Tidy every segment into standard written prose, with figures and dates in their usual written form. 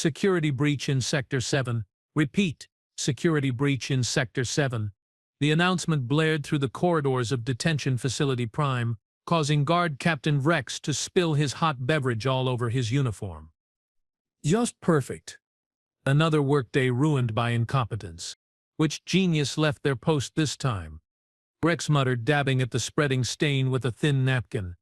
Security breach in Sector 7. Repeat. Security breach in Sector 7. The announcement blared through the corridors of Detention Facility Prime, causing Guard Captain Rex to spill his hot beverage all over his uniform. Just perfect. Another workday ruined by incompetence. Which genius left their post this time? Rex muttered, dabbing at the spreading stain with a thin napkin.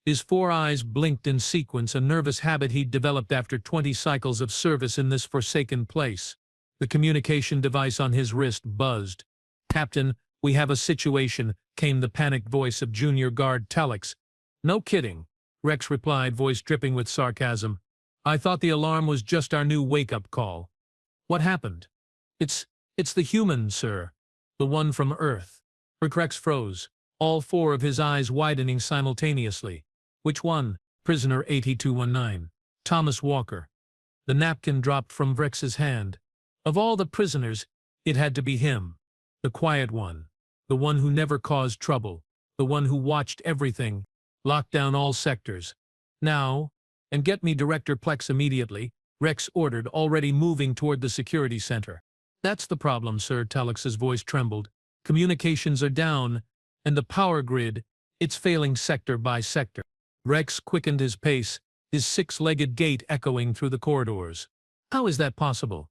His 4 eyes blinked in sequence, a nervous habit he'd developed after 20 cycles of service in this forsaken place. The communication device on his wrist buzzed. "Captain, we have a situation," came the panicked voice of Junior Guard Talix. "No kidding," Rex replied, voice dripping with sarcasm. "I thought the alarm was just our new wake-up call." "What happened?" It's the human, sir. The one from Earth." Rex froze, all 4 of his eyes widening simultaneously. "Which one?" "Prisoner 8219. Thomas Walker." The napkin dropped from Rex's hand. Of all the prisoners, it had to be him. The quiet one. The one who never caused trouble. The one who watched everything. Locked down all sectors. "Now, and get me Director Plex immediately," Rex ordered, already moving toward the security center. "That's the problem, sir," Talix's voice trembled. "Communications are down, and the power grid, it's failing sector by sector." Rex quickened his pace, his 6-legged gait echoing through the corridors. "How is that possible?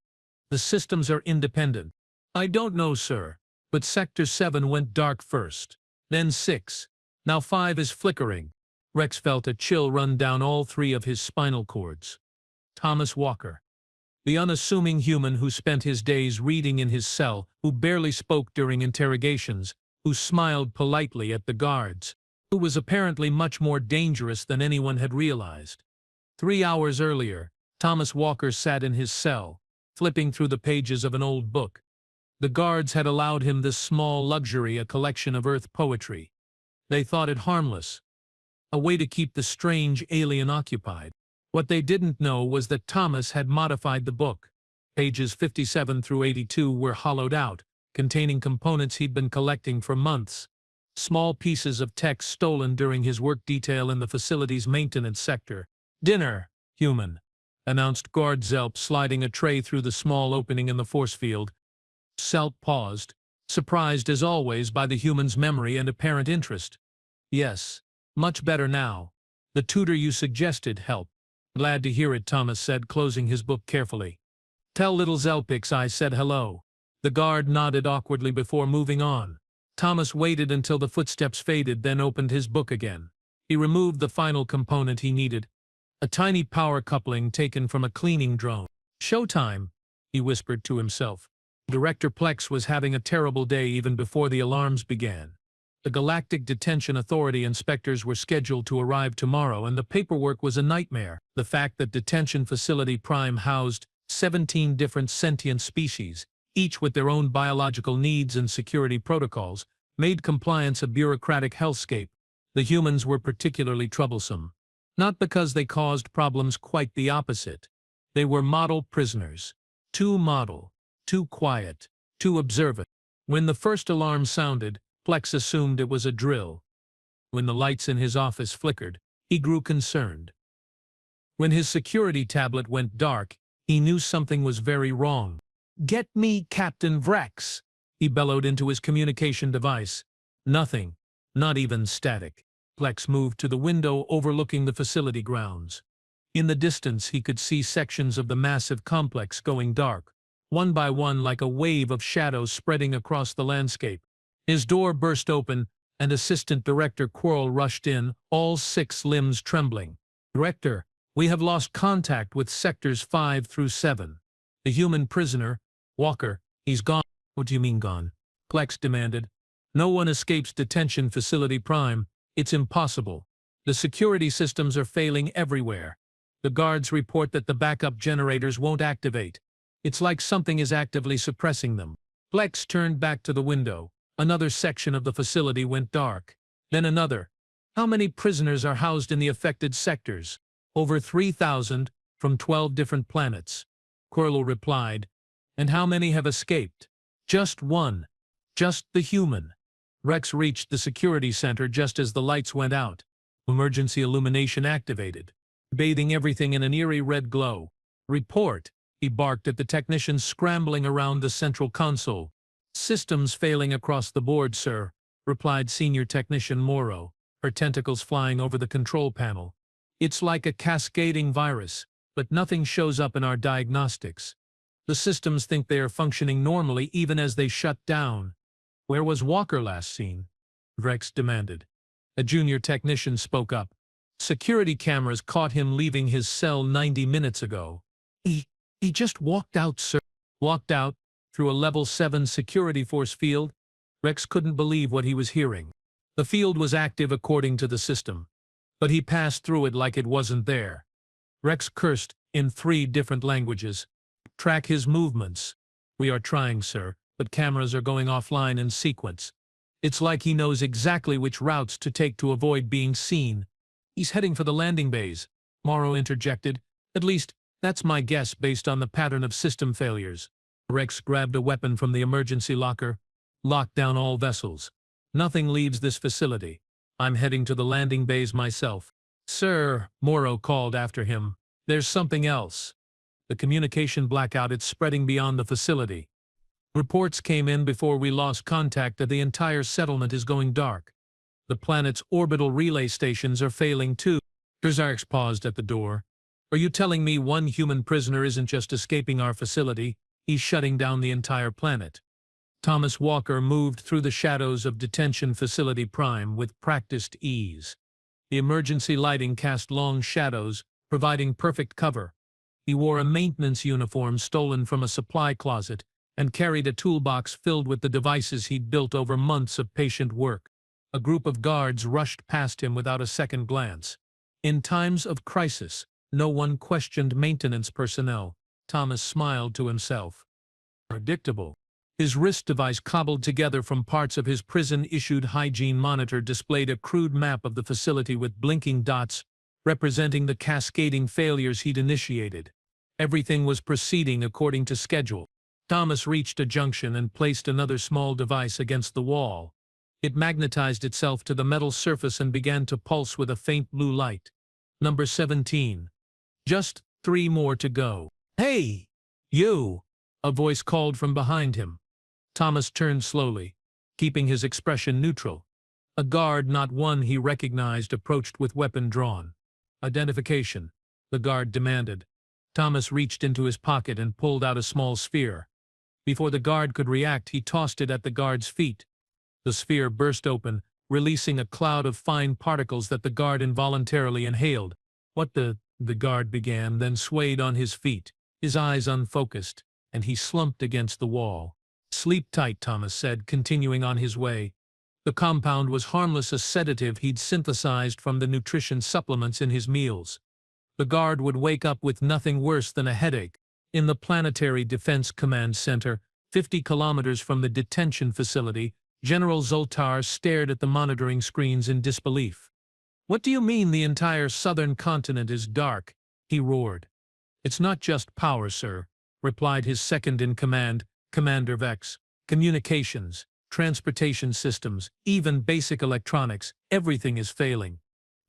The systems are independent." "I don't know, sir, but Sector 7 went dark first, then 6, now 5 is flickering." Rex felt a chill run down all 3 of his spinal cords. Thomas Walker. The unassuming human who spent his days reading in his cell, who barely spoke during interrogations, who smiled politely at the guards, who was apparently much more dangerous than anyone had realized. 3 hours earlier, Thomas Walker sat in his cell, flipping through the pages of an old book. The guards had allowed him this small luxury, a collection of Earth poetry. They thought it harmless, a way to keep the strange alien occupied. What they didn't know was that Thomas had modified the book. Pages 57 through 82 were hollowed out, containing components he'd been collecting for months. Small pieces of text stolen during his work detail in the facility's maintenance sector. "Dinner, human," announced Guard Zelp, sliding a tray through the small opening in the force field. Zelp paused, surprised as always by the human's memory and apparent interest. "Yes, much better now. The tutor you suggested helped." "Glad to hear it," Thomas said, closing his book carefully. "Tell little Zelpix I said hello." The guard nodded awkwardly before moving on. Thomas waited until the footsteps faded, then opened his book again. He removed the final component he needed, a tiny power coupling taken from a cleaning drone. "Showtime," he whispered to himself. Director Plex was having a terrible day even before the alarms began. The Galactic Detention Authority inspectors were scheduled to arrive tomorrow, and the paperwork was a nightmare. The fact that Detention Facility Prime housed 17 different sentient species, each with their own biological needs and security protocols, made compliance a bureaucratic hellscape. The humans were particularly troublesome. Not because they caused problems, quite the opposite. They were model prisoners. Too model, too quiet, too observant. When the first alarm sounded, Plex assumed it was a drill. When the lights in his office flickered, he grew concerned. When his security tablet went dark, he knew something was very wrong. "Get me Captain Vrex," he bellowed into his communication device. Nothing, not even static. Plex moved to the window overlooking the facility grounds. In the distance he could see sections of the massive complex going dark, one by one, like a wave of shadows spreading across the landscape. His door burst open, and Assistant Director Quirrell rushed in, all 6 limbs trembling. "Director, we have lost contact with Sectors 5 through 7. The human prisoner, Walker, he's gone." "What do you mean gone?" Plex demanded. "No one escapes Detention Facility Prime. It's impossible. The security systems are failing everywhere. The guards report that the backup generators won't activate. It's like something is actively suppressing them." Plex turned back to the window. Another section of the facility went dark. Then another. "How many prisoners are housed in the affected sectors?" "Over 3,000, from 12 different planets." Quirrell replied. "And how many have escaped?" "Just one. Just the human." Rex reached the security center just as the lights went out. Emergency illumination activated, bathing everything in an eerie red glow. "Report," He barked at the technicians scrambling around the central console. "Systems failing across the board, sir," replied Senior Technician Morrow, her tentacles flying over the control panel. "It's like a cascading virus, but nothing shows up in our diagnostics. The systems think they are functioning normally even as they shut down." "Where was Walker last seen?" Rex demanded. A junior technician spoke up. "Security cameras caught him leaving his cell 90 minutes ago." He just walked out, sir." "Walked out? Through a level 7 security force field?" Rex couldn't believe what he was hearing. The field was active according to the system, but he passed through it like it wasn't there. Rex cursed in 3 different languages. "Track his movements." "We are trying, sir, but cameras are going offline in sequence. It's like he knows exactly which routes to take to avoid being seen." "He's heading for the landing bays," Morrow interjected. "At least, that's my guess based on the pattern of system failures." Rex grabbed a weapon from the emergency locker. "Lock down all vessels. Nothing leaves this facility. I'm heading to the landing bays myself." "Sir," Morrow called after him, "there's something else." "The communication blackout is spreading beyond the facility. Reports came in before we lost contact that the entire settlement is going dark. The planet's orbital relay stations are failing too." Terzarx paused at the door. "Are you telling me one human prisoner isn't just escaping our facility, he's shutting down the entire planet?" Thomas Walker moved through the shadows of Detention Facility Prime with practiced ease. The emergency lighting cast long shadows, providing perfect cover. He wore a maintenance uniform stolen from a supply closet and carried a toolbox filled with the devices he'd built over months of patient work. A group of guards rushed past him without a second glance. In times of crisis, no one questioned maintenance personnel. Thomas smiled to himself. Predictable. His wrist device, cobbled together from parts of his prison-issued hygiene monitor, displayed a crude map of the facility with blinking dots representing the cascading failures he'd initiated. Everything was proceeding according to schedule. Thomas reached a junction and placed another small device against the wall. It magnetized itself to the metal surface and began to pulse with a faint blue light. "Number 17. Just 3 more to go." "Hey! You!" a voice called from behind him. Thomas turned slowly, keeping his expression neutral. A guard, not one he recognized, approached with weapon drawn. "Identification," the guard demanded. Thomas reached into his pocket and pulled out a small sphere. Before the guard could react, he tossed it at the guard's feet. The sphere burst open, releasing a cloud of fine particles that the guard involuntarily inhaled. "What the guard began, then swayed on his feet, his eyes unfocused, and he slumped against the wall. "Sleep tight," Thomas said, continuing on his way. The compound was harmless, a sedative he'd synthesized from the nutrition supplements in his meals. The guard would wake up with nothing worse than a headache. In the Planetary Defense Command Center, 50 kilometers from the detention facility, General Zoltar stared at the monitoring screens in disbelief. "What do you mean the entire southern continent is dark?" he roared. "It's not just power, sir," replied his second-in-command, Commander Vex. "Communications, transportation systems, even basic electronics, everything is failing.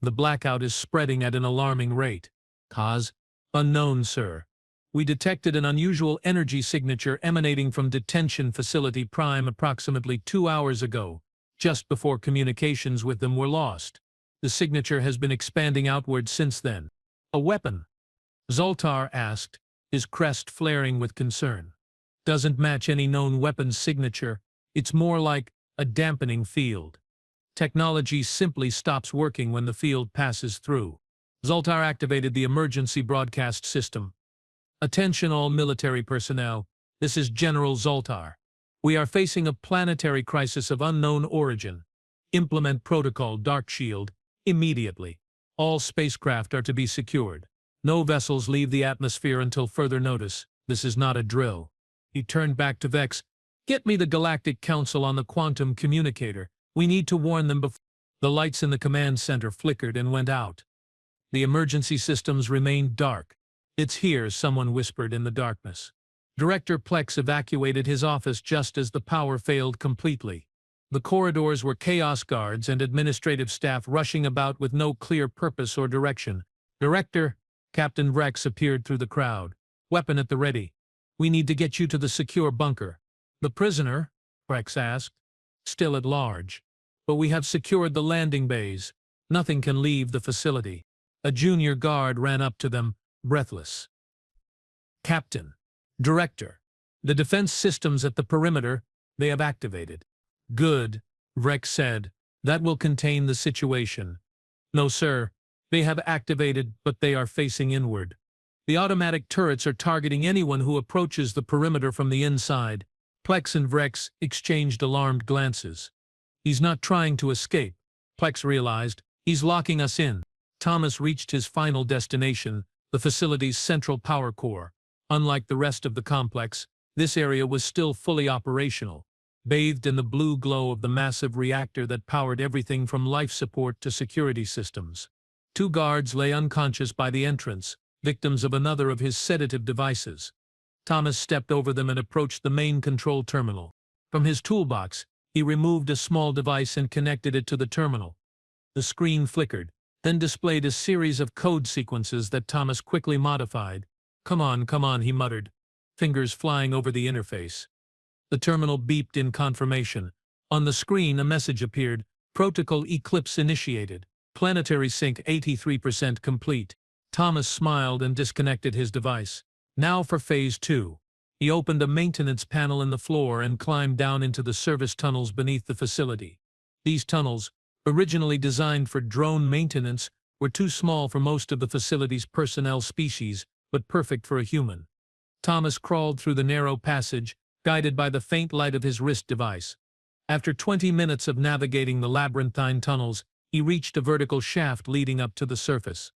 The blackout is spreading at an alarming rate." "Cause?" "Unknown, sir. We detected an unusual energy signature emanating from Detention Facility Prime approximately 2 hours ago, just before communications with them were lost. The signature has been expanding outward since then." "A weapon?" Zoltar asked, his crest flaring with concern. "Doesn't match any known weapon's signature. It's more like a dampening field. Technology simply stops working when the field passes through." Zoltar activated the emergency broadcast system. "Attention all military personnel, this is General Zoltar. We are facing a planetary crisis of unknown origin. Implement Protocol Dark Shield immediately. All spacecraft are to be secured. No vessels leave the atmosphere until further notice. This is not a drill." He turned back to Vex. "Get me the Galactic Council on the quantum communicator. We need to warn them before." The lights in the command center flickered and went out. The emergency systems remained dark. "It's here," someone whispered in the darkness. Director Plex evacuated his office just as the power failed completely. The corridors were chaos, guards and administrative staff rushing about with no clear purpose or direction. "Director," Captain Rex appeared through the crowd. weapon at the ready. We need to get you to the secure bunker. The prisoner? Rex asked. Still at large. But we have secured the landing bays. Nothing can leave the facility. A junior guard ran up to them, breathless. Captain. Director. The defense systems at the perimeter, they have activated. Good, Rex said. That will contain the situation. No, sir. They have activated, but they are facing inward. The automatic turrets are targeting anyone who approaches the perimeter from the inside. Plex and Rex exchanged alarmed glances. He's not trying to escape, Plex realized. He's locking us in. Thomas reached his final destination, the facility's central power core. Unlike the rest of the complex, this area was still fully operational, bathed in the blue glow of the massive reactor that powered everything from life support to security systems. 2 guards lay unconscious by the entrance, victims of another of his sedative devices. Thomas stepped over them and approached the main control terminal. From his toolbox, he removed a small device and connected it to the terminal. The screen flickered, then displayed a series of code sequences that Thomas quickly modified. Come on, he muttered, fingers flying over the interface. The terminal beeped in confirmation. On the screen, a message appeared. Protocol Eclipse initiated. Planetary sync 83% complete. Thomas smiled and disconnected his device. Now for Phase 2. He opened a maintenance panel in the floor and climbed down into the service tunnels beneath the facility. These tunnels, originally designed for drone maintenance, were too small for most of the facility's personnel species, but perfect for a human. Thomas crawled through the narrow passage, guided by the faint light of his wrist device. After 20 minutes of navigating the labyrinthine tunnels, he reached a vertical shaft leading up to the surface.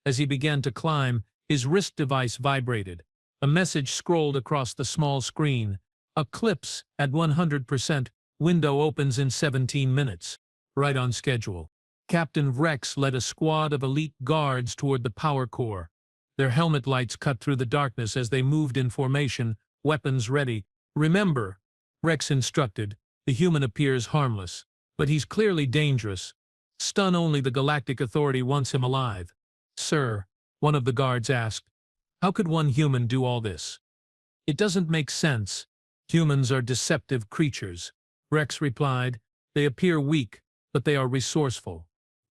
As he began to climb, his wrist device vibrated. A message scrolled across the small screen. Eclipse at 100%. Window opens in 17 minutes. Right on schedule. Captain Rex led a squad of elite guards toward the power core. Their helmet lights cut through the darkness as they moved in formation, weapons ready. Remember, Rex instructed, the human appears harmless, but he's clearly dangerous. Stun only the Galactic Authority wants him alive. Sir, one of the guards asked, how could one human do all this? It doesn't make sense. Humans are deceptive creatures. Rex replied, they appear weak, but they are resourceful.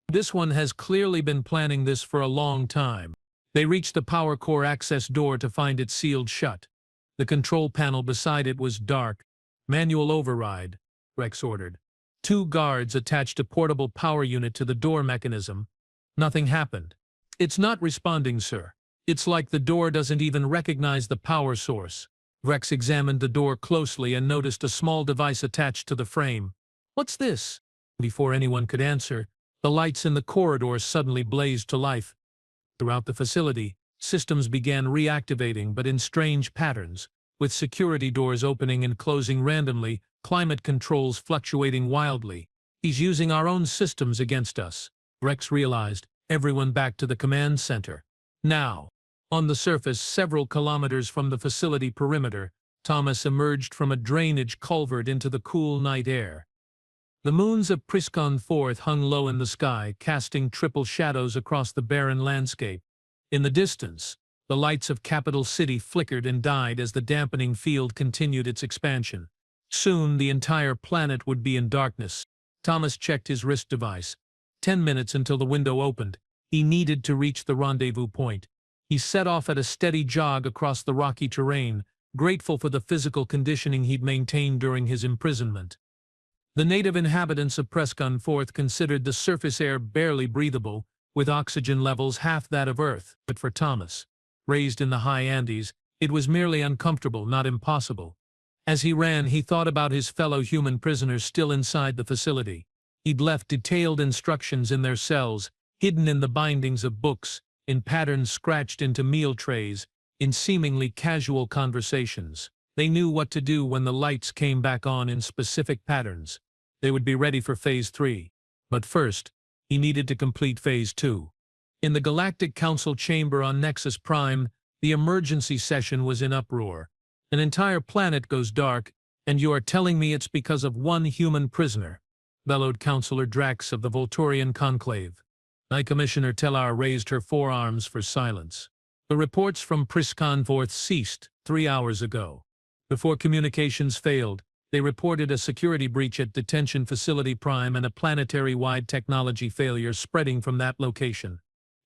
This one has clearly been planning this for a long time. They reached the power core access door to find it sealed shut. The control panel beside it was dark. Manual override, Rex ordered. 2 guards attached a portable power unit to the door mechanism. Nothing happened. It's not responding, sir. It's like the door doesn't even recognize the power source. Rex examined the door closely and noticed a small device attached to the frame. What's this? Before anyone could answer, the lights in the corridor suddenly blazed to life. Throughout the facility, systems began reactivating but in strange patterns, with security doors opening and closing randomly, climate controls fluctuating wildly. He's using our own systems against us, Rex realized. Everyone back to the command center. Now, on the surface, several kilometers from the facility perimeter, Thomas emerged from a drainage culvert into the cool night air. The moons of Priscon 4th hung low in the sky, casting triple shadows across the barren landscape. In the distance, the lights of Capital City flickered and died as the dampening field continued its expansion. Soon, the entire planet would be in darkness. Thomas checked his wrist device. 10 minutes until the window opened. He needed to reach the rendezvous point. He set off at a steady jog across the rocky terrain, grateful for the physical conditioning he'd maintained during his imprisonment. The native inhabitants of Prescon 4th considered the surface air barely breathable, with oxygen levels half that of Earth. But for Thomas, raised in the high Andes, it was merely uncomfortable, not impossible. As he ran, he thought about his fellow human prisoners still inside the facility. He'd left detailed instructions in their cells, hidden in the bindings of books, in patterns scratched into meal trays, in seemingly casual conversations. They knew what to do when the lights came back on in specific patterns. They would be ready for Phase 3. But first, he needed to complete Phase 2. In the Galactic Council chamber on Nexus Prime, the emergency session was in uproar. An entire planet goes dark, and you are telling me it's because of one human prisoner, bellowed Councillor Drax of the Volturian Conclave. High Commissioner Tellar raised her forearms for silence. The reports from Priscon 4th ceased 3 hours ago. Before communications failed, they reported a security breach at Detention Facility Prime and a planetary-wide technology failure spreading from that location.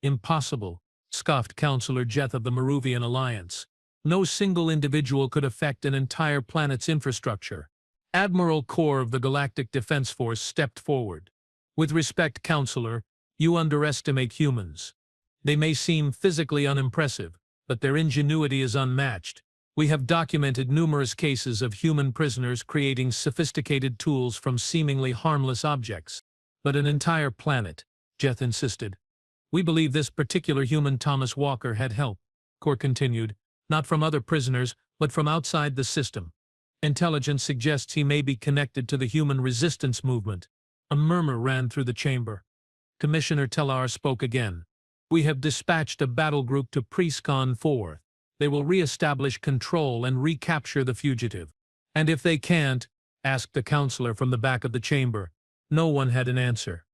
Impossible, scoffed Counselor Jeth of the Maruvian Alliance. No single individual could affect an entire planet's infrastructure. Admiral Core of the Galactic Defense Force stepped forward. With respect, Counselor, you underestimate humans. They may seem physically unimpressive, but their ingenuity is unmatched. We have documented numerous cases of human prisoners creating sophisticated tools from seemingly harmless objects. But an entire planet, Jeth insisted. We believe this particular human, Thomas Walker, had help, Core continued, not from other prisoners, but from outside the system. Intelligence suggests he may be connected to the human resistance movement. A murmur ran through the chamber. Commissioner Tellar spoke again. We have dispatched a battle group to Priscon 4. They will re-establish control and recapture the fugitive. And if they can't, asked the counselor from the back of the chamber. No one had an answer.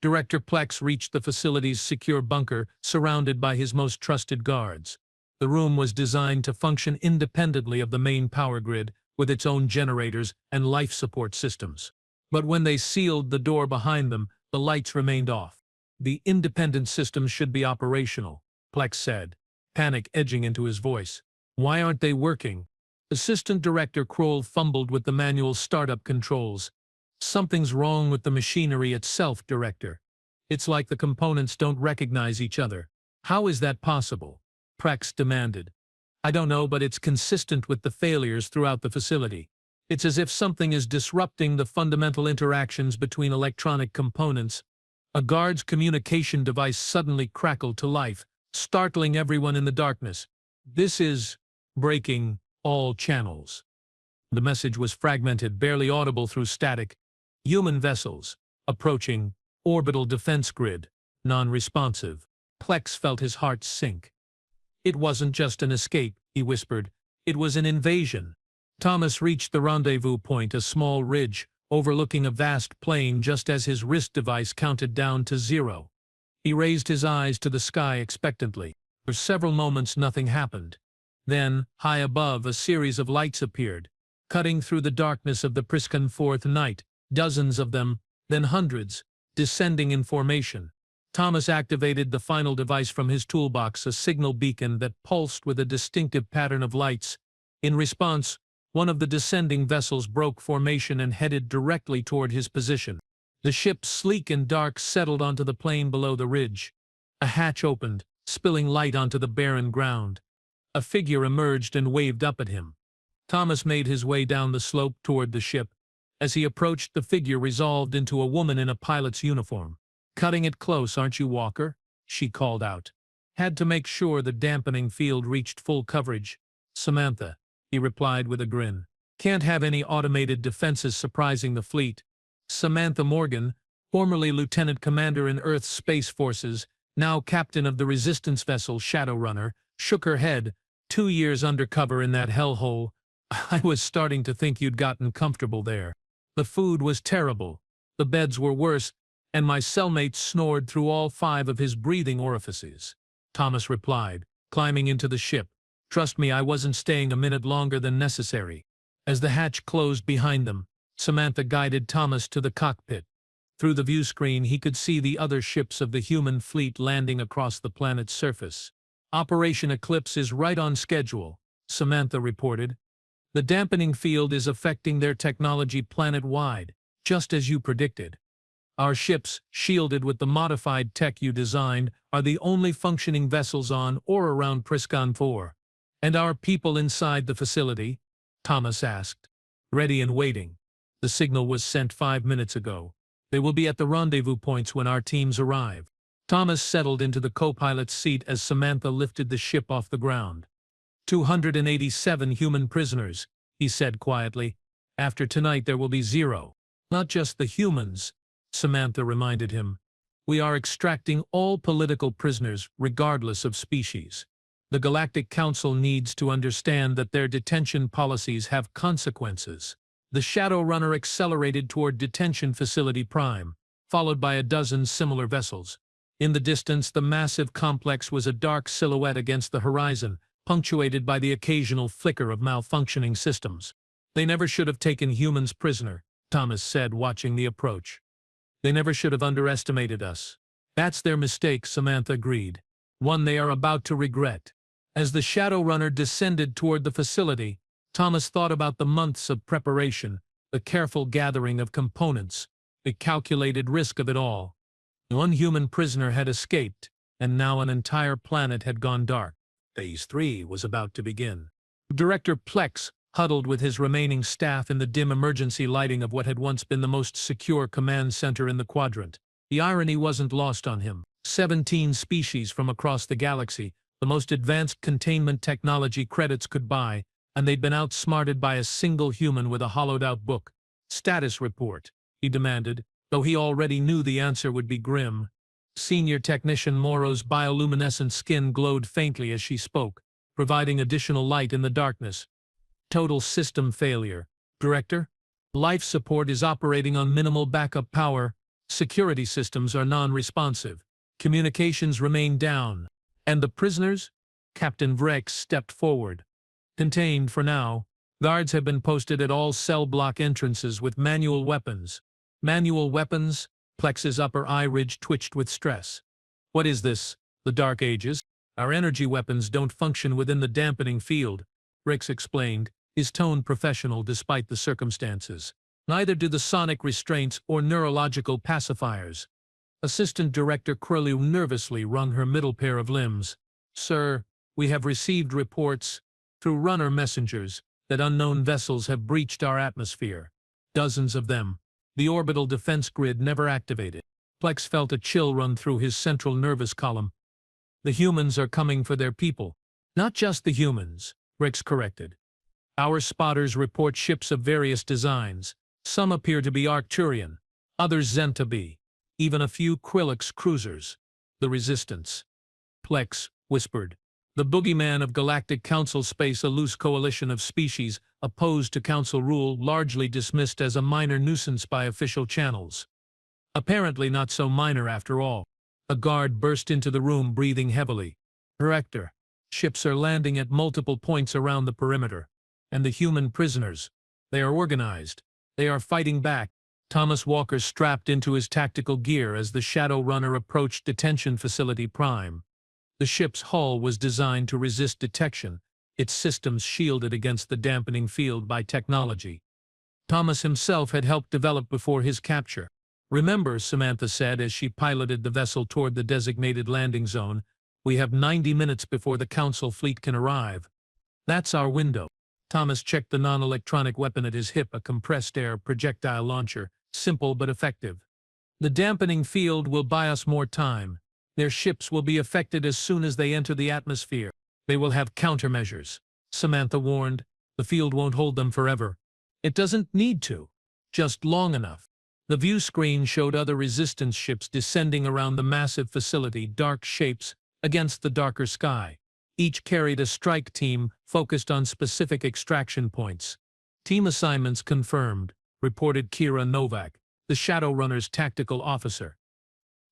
Director Plex reached the facility's secure bunker, surrounded by his most trusted guards. The room was designed to function independently of the main power grid, with its own generators and life support systems. But when they sealed the door behind them, the lights remained off. The independent systems should be operational, Plex said, panic edging into his voice. Why aren't they working? Assistant Director Kroll fumbled with the manual startup controls. Something's wrong with the machinery itself, Director. It's like the components don't recognize each other. How is that possible? Plex demanded. I don't know, but it's consistent with the failures throughout the facility. It's as if something is disrupting the fundamental interactions between electronic components. A guard's communication device suddenly crackled to life, startling everyone in the darkness. This is breaking all channels. The message was fragmented, barely audible through static. Human vessels, approaching, orbital defense grid, non-responsive. Plex felt his heart sink. It wasn't just an escape, he whispered. It was an invasion. Thomas reached the rendezvous point, a small ridge, overlooking a vast plain just as his wrist device counted down to 0. He raised his eyes to the sky expectantly. For several moments nothing happened. Then, high above, a series of lights appeared, cutting through the darkness of the Priscon 4th night, dozens of them, then hundreds, descending in formation. Thomas activated the final device from his toolbox, a signal beacon that pulsed with a distinctive pattern of lights. In response, one of the descending vessels broke formation and headed directly toward his position. The ship, sleek and dark, settled onto the plain below the ridge. A hatch opened, spilling light onto the barren ground. A figure emerged and waved up at him. Thomas made his way down the slope toward the ship. As he approached, the figure resolved into a woman in a pilot's uniform. Cutting it close, aren't you, Walker? She called out. Had to make sure the dampening field reached full coverage. Samantha, he replied with a grin. Can't have any automated defenses surprising the fleet. Samantha Morgan, formerly Lieutenant Commander in Earth's Space Forces, now captain of the resistance vessel Shadowrunner, shook her head. 2 years undercover in that hellhole. I was starting to think you'd gotten comfortable there. The food was terrible. The beds were worse, and my cellmate snored through all 5 of his breathing orifices. Thomas replied, climbing into the ship. Trust me, I wasn't staying a minute longer than necessary. As the hatch closed behind them, Samantha guided Thomas to the cockpit. Through the view screen, he could see the other ships of the human fleet landing across the planet's surface. Operation Eclipse is right on schedule, Samantha reported. The dampening field is affecting their technology planet-wide, just as you predicted. Our ships, shielded with the modified tech you designed, are the only functioning vessels on or around Priscon 4. And our people inside the facility? Thomas asked. Ready and waiting. The signal was sent 5 minutes ago. They will be at the rendezvous points when our teams arrive. Thomas settled into the co-pilot's seat as Samantha lifted the ship off the ground. 287 human prisoners, he said quietly. After tonight there will be 0. Not just the humans, Samantha reminded him. We are extracting all political prisoners, regardless of species. The Galactic Council needs to understand that their detention policies have consequences. The Shadowrunner accelerated toward Detention Facility Prime, followed by a dozen similar vessels. In the distance, the massive complex was a dark silhouette against the horizon, punctuated by the occasional flicker of malfunctioning systems. "They never should have taken humans prisoner," Thomas said, watching the approach. "They never should have underestimated us." "That's their mistake," Samantha agreed. "One they are about to regret." As the Shadow Runner descended toward the facility, Thomas thought about the months of preparation, the careful gathering of components, the calculated risk of it all. One human prisoner had escaped, and now an entire planet had gone dark. Phase 3 was about to begin. Director Plex huddled with his remaining staff in the dim emergency lighting of what had once been the most secure command center in the quadrant. The irony wasn't lost on him. 17 species from across the galaxy, the most advanced containment technology credits could buy, and they'd been outsmarted by a single human with a hollowed-out book. "Status report," he demanded, though he already knew the answer would be grim. Senior Technician Morrow's bioluminescent skin glowed faintly as she spoke, providing additional light in the darkness. "Total system failure. Director, life support is operating on minimal backup power. Security systems are non-responsive. Communications remain down." "And the prisoners?" Captain Vrex stepped forward. "Contained for now. Guards have been posted at all cell block entrances with manual weapons." "Manual weapons?" Plex's upper eye ridge twitched with stress. "What is this? The Dark Ages? Our energy weapons don't function within the dampening field," Rix explained, his tone professional despite the circumstances. "Neither do the sonic restraints or neurological pacifiers." Assistant Director Curlew nervously wrung her middle pair of limbs. "Sir, we have received reports, through runner messengers, that unknown vessels have breached our atmosphere. Dozens of them. The orbital defense grid never activated." Plex felt a chill run through his central nervous column. "The humans are coming for their people." "Not just the humans," Rix corrected. "Our spotters report ships of various designs. Some appear to be Arcturian, others Zentabi, even a few Quillix cruisers. The Resistance," Plex whispered. "The boogeyman of Galactic Council space, a loose coalition of species opposed to Council rule, largely dismissed as a minor nuisance by official channels. Apparently not so minor after all." A guard burst into the room, breathing heavily. "Director, ships are landing at multiple points around the perimeter. And the human prisoners. They are organized. They are fighting back." Thomas Walker strapped into his tactical gear as the Shadow Runner approached Detention Facility Prime. The ship's hull was designed to resist detection, its systems shielded against the dampening field by technology Thomas himself had helped develop before his capture. "Remember," Samantha said as she piloted the vessel toward the designated landing zone, "we have 90 minutes before the Council fleet can arrive." "That's our window." Thomas checked the non-electronic weapon at his hip, a compressed air projectile launcher, simple but effective. "The dampening field will buy us more time. Their ships will be affected as soon as they enter the atmosphere. They will have countermeasures," Samantha warned. "The field won't hold them forever." "It doesn't need to. Just long enough." The view screen showed other resistance ships descending around the massive facility, dark shapes against the darker sky. Each carried a strike team focused on specific extraction points. "Team assignments confirmed," reported Kira Novak, the Shadow Runner's tactical officer.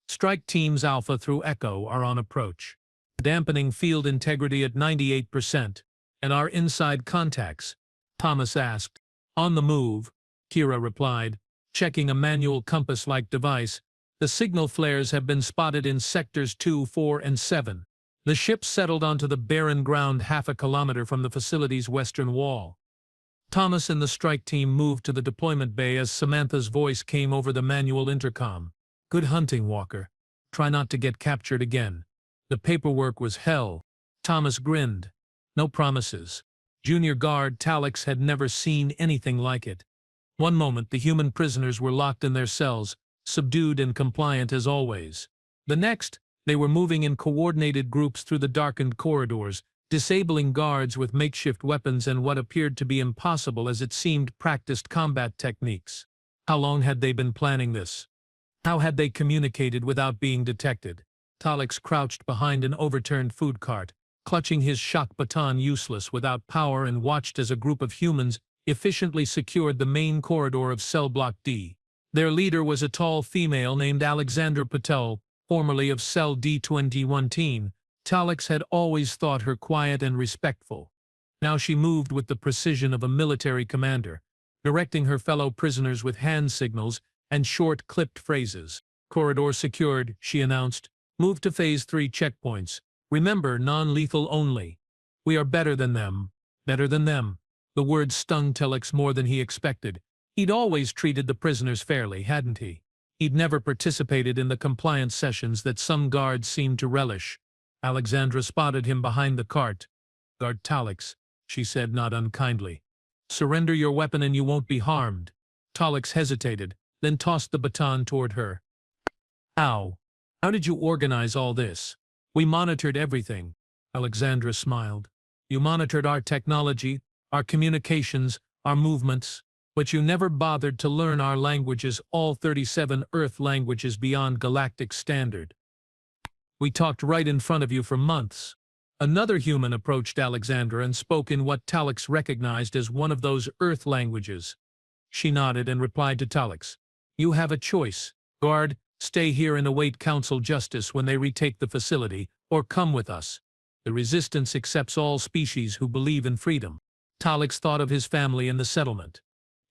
"Strike teams Alpha through Echo are on approach. Dampening field integrity at 98%. And our inside contacts?" Thomas asked. "On the move," Kira replied, checking a manual compass-like device. "The signal flares have been spotted in sectors 2, 4, and 7. The ship settled onto the barren ground half a kilometer from the facility's western wall." Thomas and the strike team moved to the deployment bay as Samantha's voice came over the manual intercom. "Good hunting, Walker. Try not to get captured again. The paperwork was hell." Thomas grinned. "No promises." Junior Guard Talix had never seen anything like it. One moment the human prisoners were locked in their cells, subdued and compliant as always. The next, they were moving in coordinated groups through the darkened corridors, disabling guards with makeshift weapons and what appeared to be impossible as it seemed practiced combat techniques. How long had they been planning this? How had they communicated without being detected? Talix crouched behind an overturned food cart, clutching his shock baton useless without power, and watched as a group of humans efficiently secured the main corridor of Cell Block D. Their leader was a tall female named Alexander Patel, formerly of Cell D-21 team, Talix had always thought her quiet and respectful. Now she moved with the precision of a military commander, directing her fellow prisoners with hand signals and short, clipped phrases. "Corridor secured," she announced. "Move to Phase 3 checkpoints. Remember, non-lethal only. We are better than them. Better than them." The words stung Talix more than he expected. He'd always treated the prisoners fairly, hadn't he? He'd never participated in the compliance sessions that some guards seemed to relish. Alexandra spotted him behind the cart. "Guard Talix," she said not unkindly. "Surrender your weapon and you won't be harmed." Talix hesitated, then tossed the baton toward her. "How? How did you organize all this?" "We monitored everything." Alexandra smiled. "You monitored our technology, our communications, our movements, but you never bothered to learn our languages, all 37 Earth languages beyond galactic standard. We talked right in front of you for months." Another human approached Alexandra and spoke in what Talix recognized as one of those Earth languages. She nodded and replied to Talix. "You have a choice. Guard, stay here and await council justice when they retake the facility, or come with us. The Resistance accepts all species who believe in freedom." Talix thought of his family in the settlement.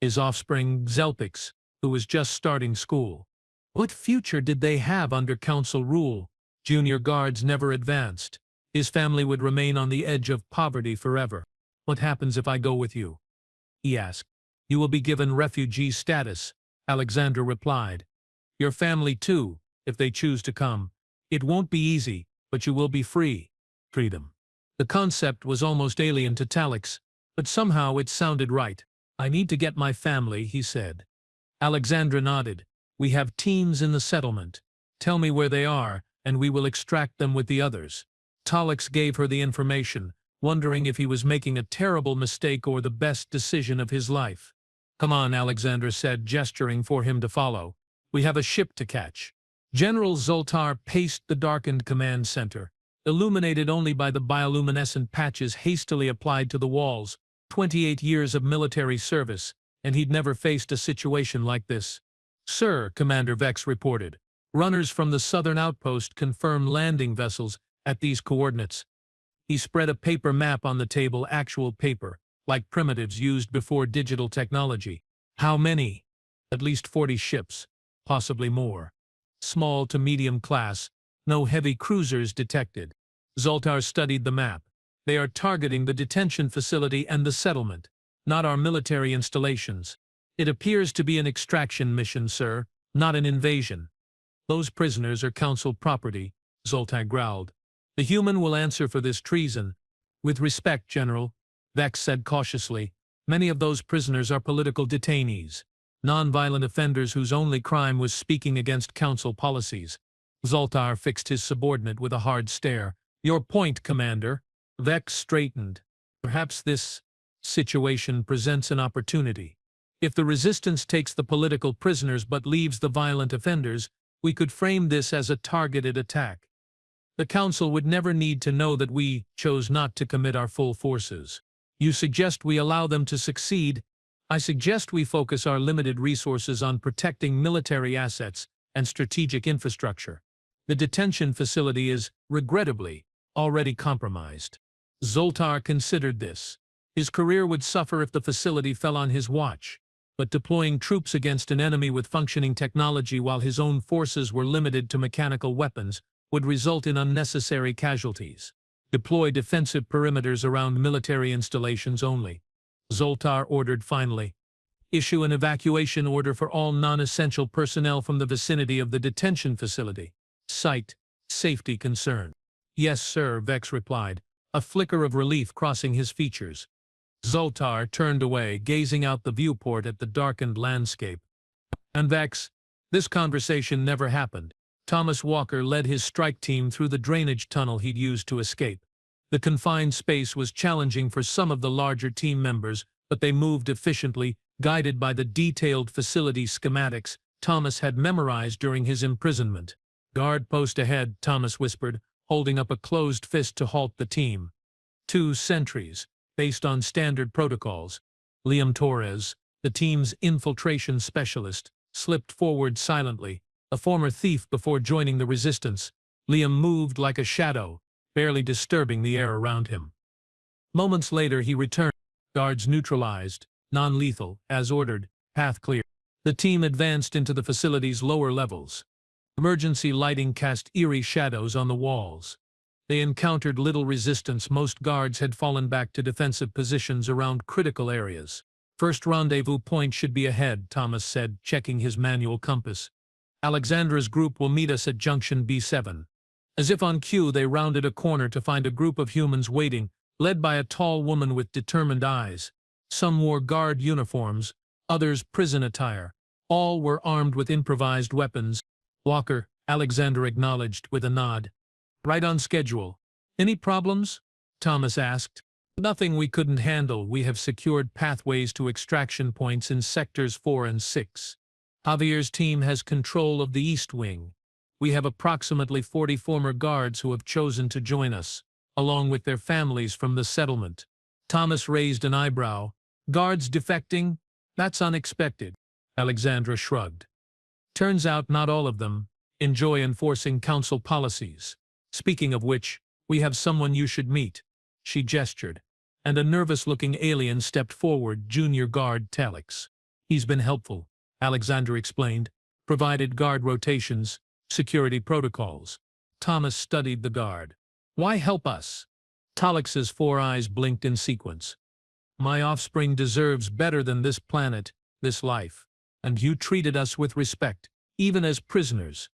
His offspring, Zelpix, who was just starting school. What future did they have under council rule? Junior guards never advanced. His family would remain on the edge of poverty forever. "What happens if I go with you?" he asked. "You will be given refugee status," Alexandra replied. "Your family too, if they choose to come. It won't be easy, but you will be free." Freedom. The concept was almost alien to Talix, but somehow it sounded right. "I need to get my family," he said. Alexandra nodded. "We have teams in the settlement. Tell me where they are, and we will extract them with the others." Talix gave her the information, wondering if he was making a terrible mistake or the best decision of his life. "Come on," Alexandra said, gesturing for him to follow. "We have a ship to catch." General Zoltar paced the darkened command center, illuminated only by the bioluminescent patches hastily applied to the walls. 28 years of military service, and he'd never faced a situation like this. "Sir," Commander Vex reported, "runners from the southern outpost confirm landing vessels at these coordinates." He spread a paper map on the table, actual paper, like primitives used before digital technology. "How many?" "At least 40 ships, possibly more. Small to medium class, no heavy cruisers detected." Zoltar studied the map. "They are targeting the detention facility and the settlement, not our military installations. It appears to be an extraction mission, sir, not an invasion." "Those prisoners are council property," Zoltar growled. "The human will answer for this treason." "With respect, General," Vex said cautiously, "many of those prisoners are political detainees, non-violent offenders whose only crime was speaking against council policies." Zoltar fixed his subordinate with a hard stare. "Your point, Commander." Vex straightened. "Perhaps this situation presents an opportunity. If the Resistance takes the political prisoners but leaves the violent offenders, we could frame this as a targeted attack. The Council would never need to know that we chose not to commit our full forces. You suggest we allow them to succeed. I suggest we focus our limited resources on protecting military assets and strategic infrastructure. The detention facility is, regrettably, already compromised." Zoltar considered this. His career would suffer if the facility fell on his watch, but deploying troops against an enemy with functioning technology while his own forces were limited to mechanical weapons would result in unnecessary casualties. "Deploy defensive perimeters around military installations only," Zoltar ordered finally. "Issue an evacuation order for all non-essential personnel from the vicinity of the detention facility. Cite safety concern." "Yes, sir," Vex replied, a flicker of relief crossing his features. Zoltar turned away, gazing out the viewport at the darkened landscape. "And Vex, this conversation never happened." Thomas Walker led his strike team through the drainage tunnel he'd used to escape. The confined space was challenging for some of the larger team members, but they moved efficiently, guided by the detailed facility schematics Thomas had memorized during his imprisonment. "Guard post ahead," Thomas whispered, holding up a closed fist to halt the team. 2 sentries, based on standard protocols. Liam Torres, the team's infiltration specialist, slipped forward silently, A former thief before joining the resistance, Liam moved like a shadow, barely disturbing the air around him. Moments later he returned, guards neutralized, non-lethal, as ordered, path clear. The team advanced into the facility's lower levels. Emergency lighting cast eerie shadows on the walls. They encountered little resistance. Most guards had fallen back to defensive positions around critical areas. First rendezvous point should be ahead, Thomas said, checking his manual compass. Alexandra's group will meet us at junction B7. As if on cue, they rounded a corner to find a group of humans waiting, led by a tall woman with determined eyes. Some wore guard uniforms, others prison attire. All were armed with improvised weapons. Walker, Alexandra acknowledged with a nod. Right on schedule. Any problems? Thomas asked. Nothing we couldn't handle. We have secured pathways to extraction points in sectors 4 and 6. Javier's team has control of the East Wing. We have approximately 40 former guards who have chosen to join us, along with their families from the settlement. Thomas raised an eyebrow. Guards defecting? That's unexpected. Alexandra shrugged. Turns out not all of them enjoy enforcing council policies. Speaking of which, we have someone you should meet. She gestured, and a nervous-looking alien stepped forward, Junior Guard Talix. He's been helpful, Alexandra explained, provided guard rotations, security protocols. Thomas studied the guard. Why help us? Talix's 4 eyes blinked in sequence. My offspring deserves better than this planet, this life, and you treated us with respect, even as prisoners.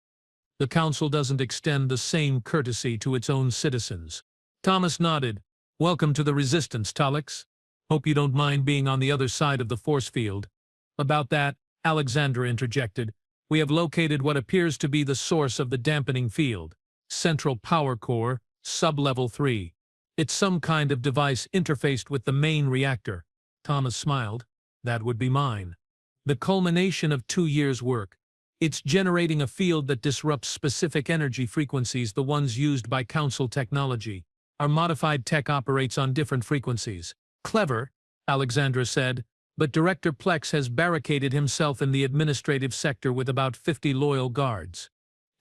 The council doesn't extend the same courtesy to its own citizens. Thomas nodded. Welcome to the resistance, Talix. Hope you don't mind being on the other side of the force field. About that, Alexandra interjected. We have located what appears to be the source of the dampening field. Central Power Core, Sub-Level 3. It's some kind of device interfaced with the main reactor. Thomas smiled. That would be mine. The culmination of 2 years' work. It's generating a field that disrupts specific energy frequencies, the ones used by Council technology. Our modified tech operates on different frequencies. Clever, Alexandra said, but Director Plex has barricaded himself in the administrative sector with about 50 loyal guards.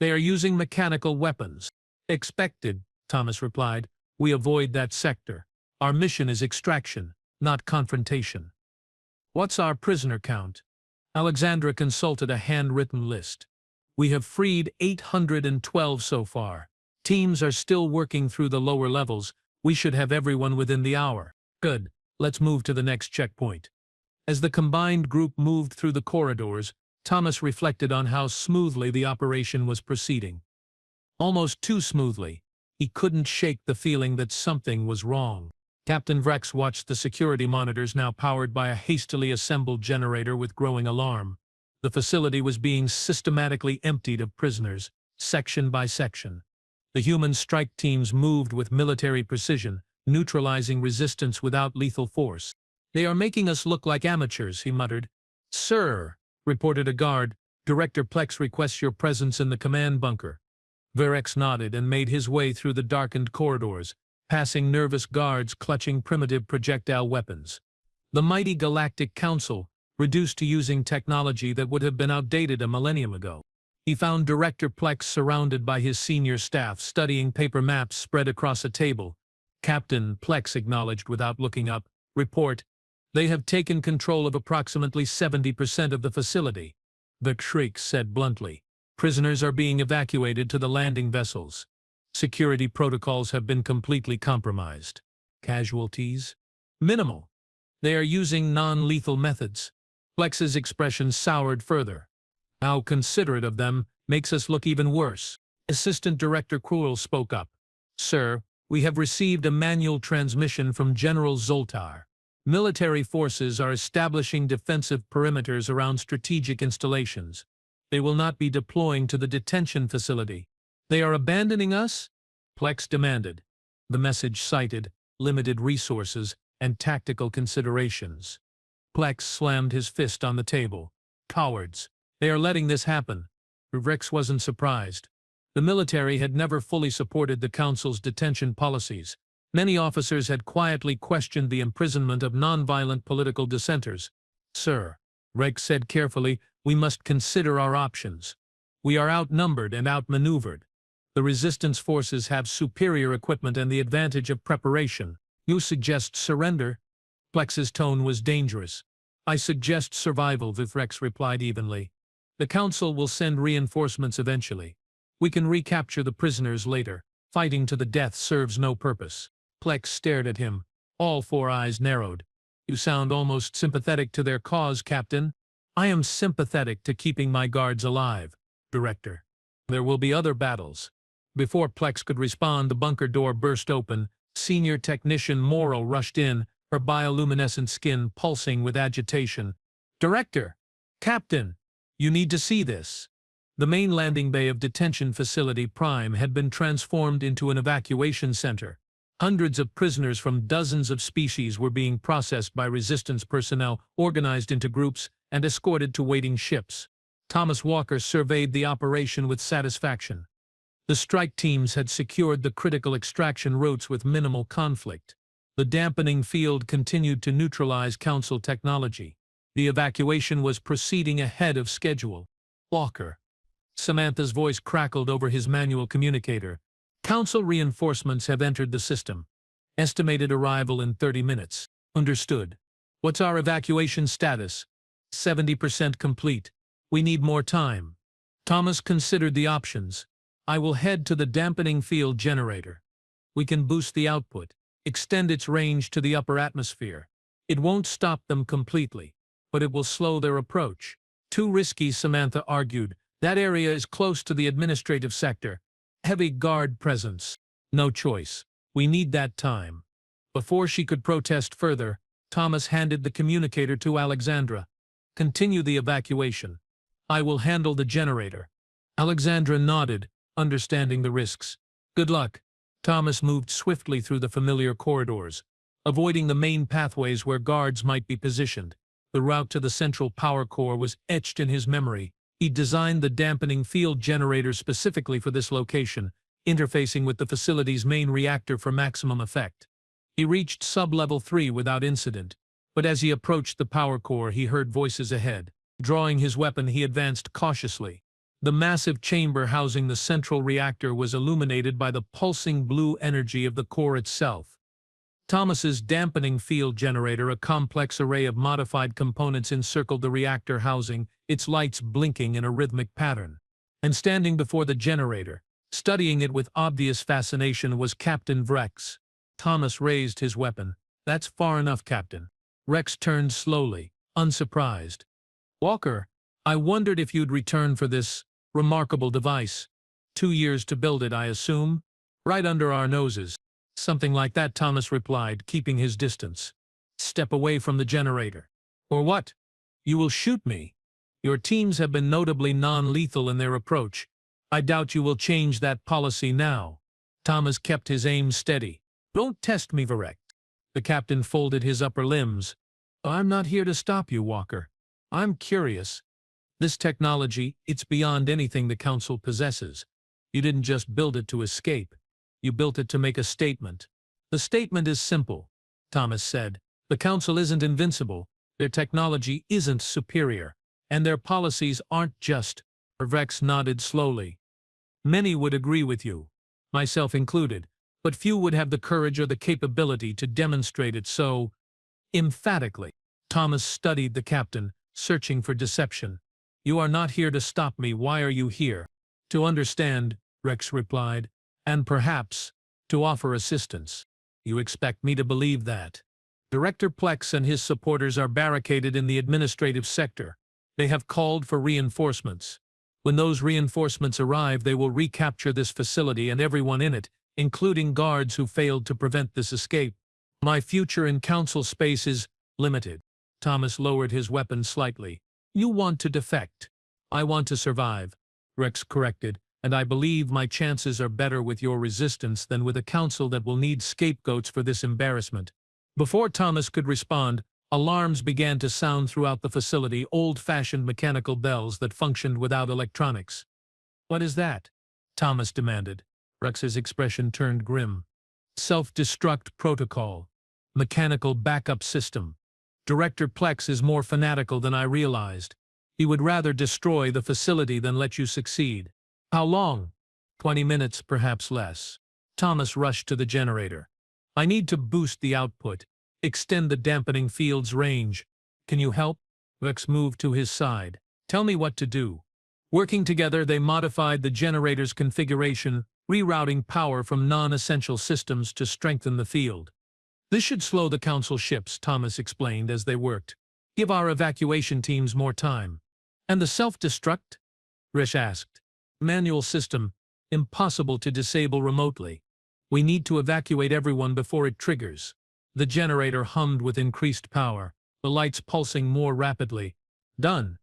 They are using mechanical weapons. Expected, Thomas replied. We avoid that sector. Our mission is extraction, not confrontation. What's our prisoner count? Alexandra consulted a handwritten list. We have freed 812 so far. Teams are still working through the lower levels. We should have everyone within the hour. Good. Let's move to the next checkpoint. As the combined group moved through the corridors, Thomas reflected on how smoothly the operation was proceeding. Almost too smoothly. He couldn't shake the feeling that something was wrong. Captain Vrex watched the security monitors, now powered by a hastily assembled generator, with growing alarm. The facility was being systematically emptied of prisoners, section by section. The human strike teams moved with military precision, neutralizing resistance without lethal force. They are making us look like amateurs, he muttered. Sir, reported a guard, Director Plex requests your presence in the command bunker. Vrex nodded and made his way through the darkened corridors, passing nervous guards clutching primitive projectile weapons. The mighty Galactic Council, reduced to using technology that would have been outdated a millennium ago. He found Director Plex surrounded by his senior staff, studying paper maps spread across a table. Captain Plex acknowledged without looking up. Report. They have taken control of approximately 70% of the facility. The Shriek said bluntly. Prisoners are being evacuated to the landing vessels. Security protocols have been completely compromised. Casualties? Minimal. They are using non-lethal methods. Plex's expression soured further. How considerate of them makes us look even worse. Assistant Director Krull spoke up. Sir, we have received a manual transmission from General Zoltar. Military forces are establishing defensive perimeters around strategic installations. They will not be deploying to the detention facility. They are abandoning us? Plex demanded. The message cited limited resources and tactical considerations. Plex slammed his fist on the table. Cowards. They are letting this happen. Vrex wasn't surprised. The military had never fully supported the Council's detention policies. Many officers had quietly questioned the imprisonment of nonviolent political dissenters. Sir, Rex said carefully, we must consider our options. We are outnumbered and outmaneuvered. The resistance forces have superior equipment and the advantage of preparation. You suggest surrender? Plex's tone was dangerous. I suggest survival, Vivrex replied evenly. The Council will send reinforcements eventually. We can recapture the prisoners later. Fighting to the death serves no purpose. Plex stared at him. All four eyes narrowed. You sound almost sympathetic to their cause, Captain. I am sympathetic to keeping my guards alive, Director. There will be other battles. Before Plex could respond, the bunker door burst open. Senior Technician Morrow rushed in, her bioluminescent skin pulsing with agitation. Director! Captain! You need to see this. The main landing bay of Detention Facility Prime had been transformed into an evacuation center. Hundreds of prisoners from dozens of species were being processed by resistance personnel, organized into groups, and escorted to waiting ships. Thomas Walker surveyed the operation with satisfaction. The strike teams had secured the critical extraction routes with minimal conflict. The dampening field continued to neutralize Council technology. The evacuation was proceeding ahead of schedule. Walker. Samantha's voice crackled over his manual communicator. Council reinforcements have entered the system. Estimated arrival in 30 minutes. Understood. What's our evacuation status? 70% complete. We need more time. Thomas considered the options. I will head to the dampening field generator. We can boost the output, extend its range to the upper atmosphere. It won't stop them completely, but it will slow their approach. Too risky, Samantha argued. That area is close to the administrative sector. Heavy guard presence. No choice. We need that time. Before she could protest further, Thomas handed the communicator to Alexandra. Continue the evacuation. I will handle the generator. Alexandra nodded, understanding the risks. Good luck. Thomas moved swiftly through the familiar corridors, avoiding the main pathways where guards might be positioned. The route to the central power core was etched in his memory. He designed the dampening field generator specifically for this location, interfacing with the facility's main reactor for maximum effect. He reached sub-level 3 without incident, but as he approached the power core, he heard voices ahead. Drawing his weapon, he advanced cautiously. The massive chamber housing the central reactor was illuminated by the pulsing blue energy of the core itself. Thomas's dampening field generator, a complex array of modified components, encircled the reactor housing, its lights blinking in a rhythmic pattern. And standing before the generator, studying it with obvious fascination, was Captain Vrex. Thomas raised his weapon. That's far enough, Captain. Rex turned slowly, unsurprised. Walker, I wondered if you'd return for this remarkable device. 2 years to build it, I assume? Right under our noses. Something like that, Thomas replied, keeping his distance. Step away from the generator. Or what? You will shoot me. Your teams have been notably non-lethal in their approach. I doubt you will change that policy now. Thomas kept his aim steady. Don't test me, Varek. The captain folded his upper limbs. I'm not here to stop you, Walker. I'm curious. This technology, it's beyond anything the Council possesses. You didn't just build it to escape. You built it to make a statement. The statement is simple, Thomas said. The Council isn't invincible, their technology isn't superior, and their policies aren't just. Rex nodded slowly. Many would agree with you, myself included, but few would have the courage or the capability to demonstrate it so emphatically. Thomas studied the captain, searching for deception. You are not here to stop me. Why are you here? To understand, Rex replied. And perhaps, to offer assistance. You expect me to believe that? Director Plex and his supporters are barricaded in the administrative sector. They have called for reinforcements. When those reinforcements arrive, they will recapture this facility and everyone in it, including guards who failed to prevent this escape. My future in Council space is limited. Thomas lowered his weapon slightly. You want to defect. I want to survive, Rex corrected. And I believe my chances are better with your resistance than with a council that will need scapegoats for this embarrassment. Before Thomas could respond, alarms began to sound throughout the facility, old-fashioned mechanical bells that functioned without electronics. What is that? Thomas demanded. Rex's expression turned grim. Self-destruct protocol. Mechanical backup system. Director Plex is more fanatical than I realized. He would rather destroy the facility than let you succeed. How long? 20 minutes, perhaps less. Thomas rushed to the generator. I need to boost the output, extend the dampening field's range. Can you help? Rex moved to his side. Tell me what to do. Working together, they modified the generator's configuration, rerouting power from non-essential systems to strengthen the field. This should slow the Council ships, Thomas explained as they worked. Give our evacuation teams more time. And the self-destruct? Rish asked. Manual system, impossible to disable remotely. We need to evacuate everyone before it triggers. The generator hummed with increased power, the lights pulsing more rapidly. Done,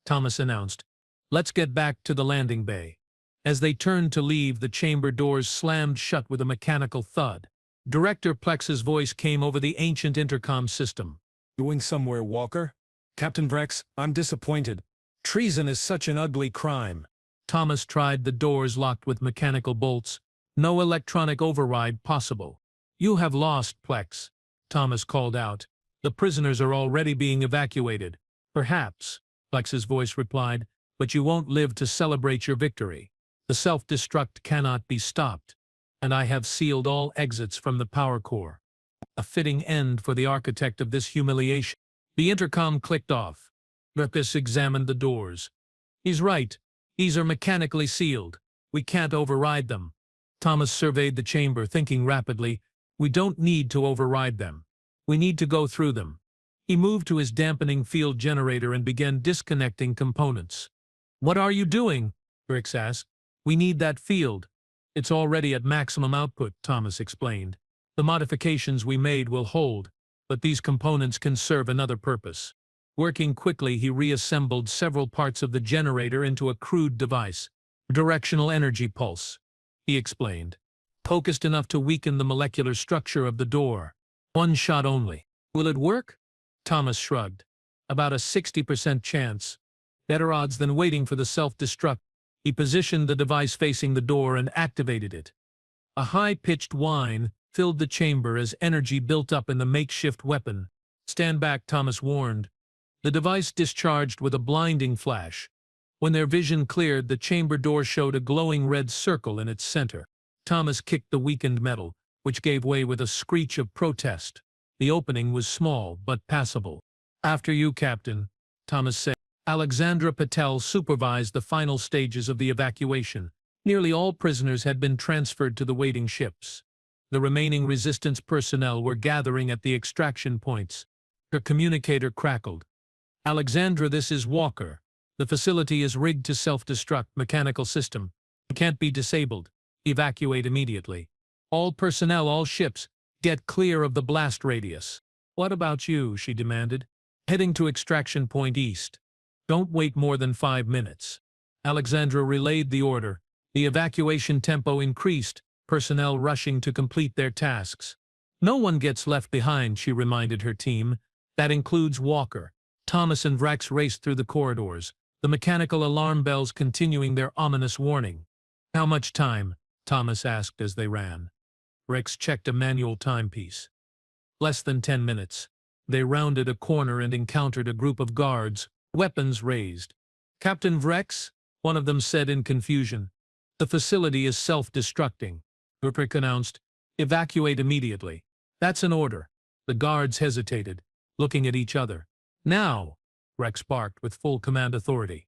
Thomas announced. Let's get back to the landing bay. As they turned to leave, the chamber doors slammed shut with a mechanical thud. Director Plex's voice came over the ancient intercom system. Going somewhere, Walker? Captain Vrex, I'm disappointed. Treason is such an ugly crime. Thomas tried the doors locked with mechanical bolts. No electronic override possible. You have lost, Plex, Thomas called out. The prisoners are already being evacuated. Perhaps, Plex's voice replied, but you won't live to celebrate your victory. The self-destruct cannot be stopped, and I have sealed all exits from the power core. A fitting end for the architect of this humiliation. The intercom clicked off. Rupus examined the doors. He's right. These are mechanically sealed. We can't override them. Thomas surveyed the chamber, thinking rapidly. We don't need to override them. We need to go through them. He moved to his dampening field generator and began disconnecting components. What are you doing? Brix asked. We need that field. It's already at maximum output, Thomas explained. The modifications we made will hold, but these components can serve another purpose. Working quickly, he reassembled several parts of the generator into a crude device. Directional energy pulse, he explained. Focused enough to weaken the molecular structure of the door. One shot only. Will it work? Thomas shrugged. About a 60% chance. Better odds than waiting for the self-destruct. He positioned the device facing the door and activated it. A high-pitched whine filled the chamber as energy built up in the makeshift weapon. Stand back, Thomas warned. The device discharged with a blinding flash. When their vision cleared, the chamber door showed a glowing red circle in its center. Thomas kicked the weakened metal, which gave way with a screech of protest. The opening was small but passable. After you, Captain, Thomas said. Alexandra Patel supervised the final stages of the evacuation. Nearly all prisoners had been transferred to the waiting ships. The remaining resistance personnel were gathering at the extraction points. Her communicator crackled. Alexandra, this is Walker. The facility is rigged to self-destruct mechanical system. It can't be disabled. Evacuate immediately. All personnel, all ships, get clear of the blast radius. What about you? She demanded. Heading to extraction point east. Don't wait more than 5 minutes. Alexandra relayed the order. The evacuation tempo increased, personnel rushing to complete their tasks. No one gets left behind, she reminded her team. That includes Walker. Thomas and Vrex raced through the corridors, the mechanical alarm bells continuing their ominous warning. How much time? Thomas asked as they ran. Vrex checked a manual timepiece. Less than 10 minutes. They rounded a corner and encountered a group of guards, weapons raised. Captain Vrex, one of them said in confusion. The facility is self-destructing, Rupert announced. Evacuate immediately. That's an order. The guards hesitated, looking at each other. Now, Rex barked with full command authority.